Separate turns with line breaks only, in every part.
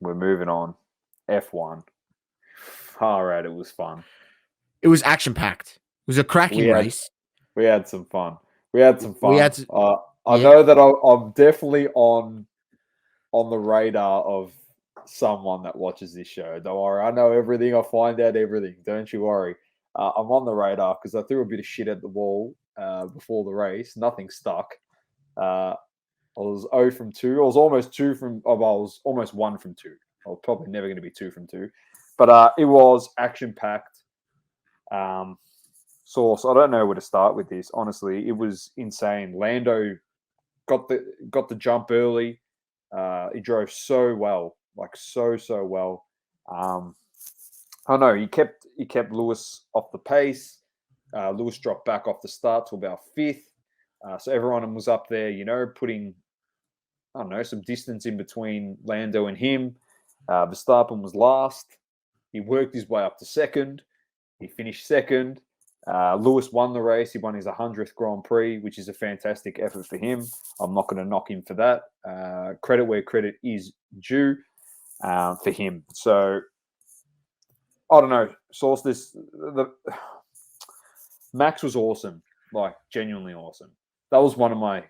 We're moving on. F1. All right, it was fun.
It was action-packed. It was a cracking race.
We had some fun. I
Yeah.
know that I'm definitely on the radar of someone that watches this show. Don't worry. I know everything. I find out everything. Don't you worry. I'm on the radar because I threw a bit of shit at the wall before the race. Nothing stuck. I was 0 from 2. I was almost 2 from... I was almost 1 from 2. I was probably never going to be 2 from 2. But it was action-packed. Source, I don't know where to start with this. Honestly, it was insane. Lando got the jump early. He drove so well, like so well. I don't know. He kept Lewis off the pace. Lewis dropped back off the start to about 5th. So everyone was up there, putting, I don't know, some distance in between Lando and him. Verstappen was last. He worked his way up to 2nd. He finished 2nd. Lewis won the race. He won his 100th Grand Prix, which is a fantastic effort for him. I'm not going to knock him for that. Credit where credit is due for him. So, I don't know. Source Max was awesome. Like, genuinely awesome. That was one of my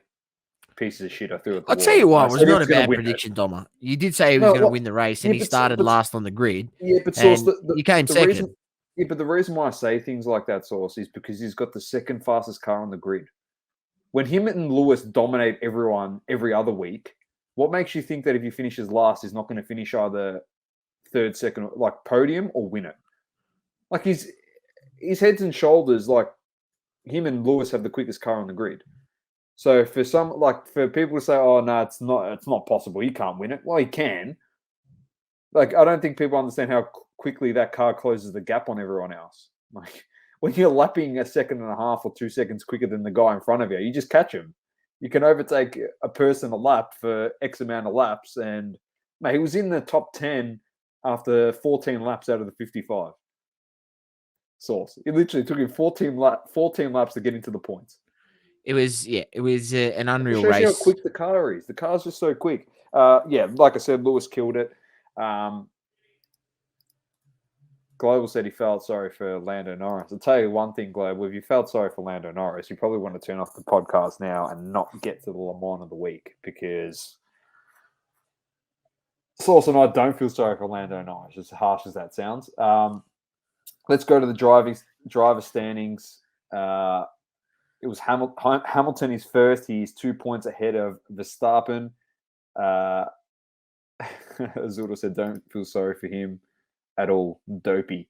pieces of shit I threw at the wall.
I'll tell you what, it was not a bad prediction, Doma. You did say he was going to win the race, and he started last on the grid.
Yeah, but Source,
you came second.
But the reason why I say things like that, Source, is because he's got the second fastest car on the grid. When him and Lewis dominate everyone every other week, what makes you think that if he finishes last, he's not going to finish either third, second, like podium or win it? Like his heads and shoulders, like him and Lewis have the quickest car on the grid. So for people to say, "Oh no, it's not possible. He can't win it." Well, he can. Like I don't think people understand how quickly that car closes the gap on everyone else. Like when you're lapping a second and a half or 2 seconds quicker than the guy in front of you, you just catch him. You can overtake a person a lap for X amount of laps, and mate, he was in the top 10 after 14 laps out of the 55. Source. It literally took him 14 laps to get into the points.
It was an unreal
race. It shows
race.
how quick the car is. The car's just so quick. Like I said, Lewis killed it. Global said he felt sorry for Lando Norris. I'll tell you one thing, Global. If you felt sorry for Lando Norris, you probably want to turn off the podcast now and not get to the Le Mans of the week, because Source and I don't feel sorry for Lando Norris, as harsh as that sounds. Let's go to the driver standings. It was Hamilton is first. He's 2 points ahead of Verstappen. Azura said, don't feel sorry for him at all. Dopey.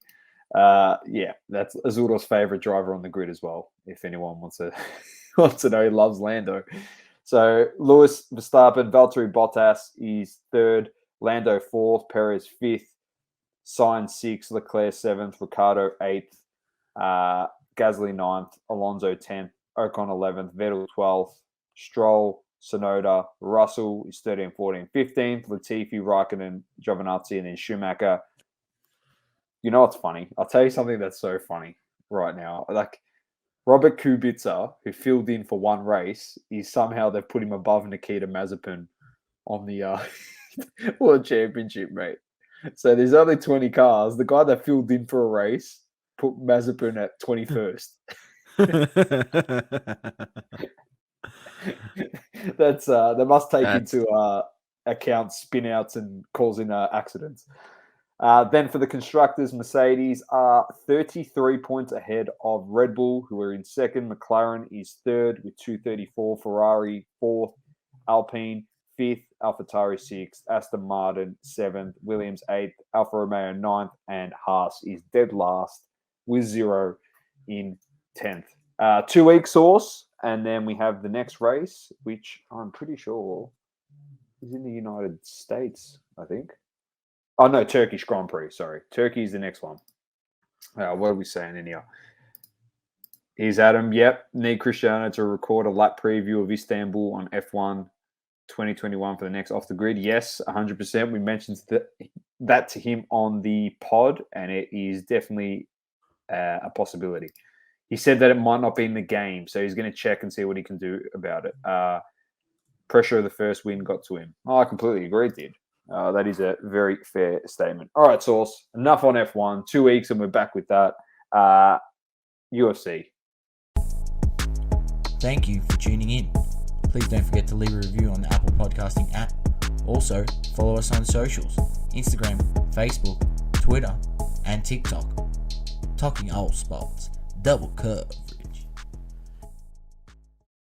That's Azura's favorite driver on the grid as well. If anyone wants to know, he loves Lando. So Lewis, Verstappen, Valtteri Bottas is third. Lando fourth. Perez fifth. Sainz sixth. Leclerc seventh. Ricciardo eighth. Gasly ninth. Alonso 10th. Ocon 11th. Vettel 12th. Stroll, Tsunoda, Russell is 13, 14, 15th. Latifi, Raikkonen, Giovinazzi, and then Schumacher. You know what's funny? I'll tell you something that's so funny right now. Like, Robert Kubica, who filled in for one race, somehow they've put him above Nikita Mazepin on the World Championship, mate. So there's only 20 cars. The guy that filled in for a race put Mazepin at 21st. That's they must take into account spin outs and causing accidents. Then for the constructors, Mercedes are 33 points ahead of Red Bull, who are in second. McLaren is third with 234. Ferrari fourth. Alpine fifth. AlphaTauri sixth. Aston Martin seventh. Williams eighth. Alfa Romeo ninth. And Haas is dead last with 0 in 10th. 2 week source. And then we have the next race, which I'm pretty sure is in the United States, I think. Oh, no, Turkish Grand Prix, sorry. Turkey is the next one. What are we saying in here? Here's Adam. Yep, need Cristiano to record a lap preview of Istanbul on F1 2021 for the next Off the Grid. Yes, 100%. We mentioned that to him on the pod, and it is definitely a possibility. He said that it might not be in the game, so he's going to check and see what he can do about it. Pressure of the first win got to him. Oh, I completely agree, dude. That is a very fair statement. All right, Sauce. Enough on F1. 2 weeks and we're back with that. UFC.
Thank you for tuning in. Please don't forget to leave a review on the Apple Podcasting app. Also, follow us on socials, Instagram, Facebook, Twitter, and TikTok. Talking all sports, double coverage.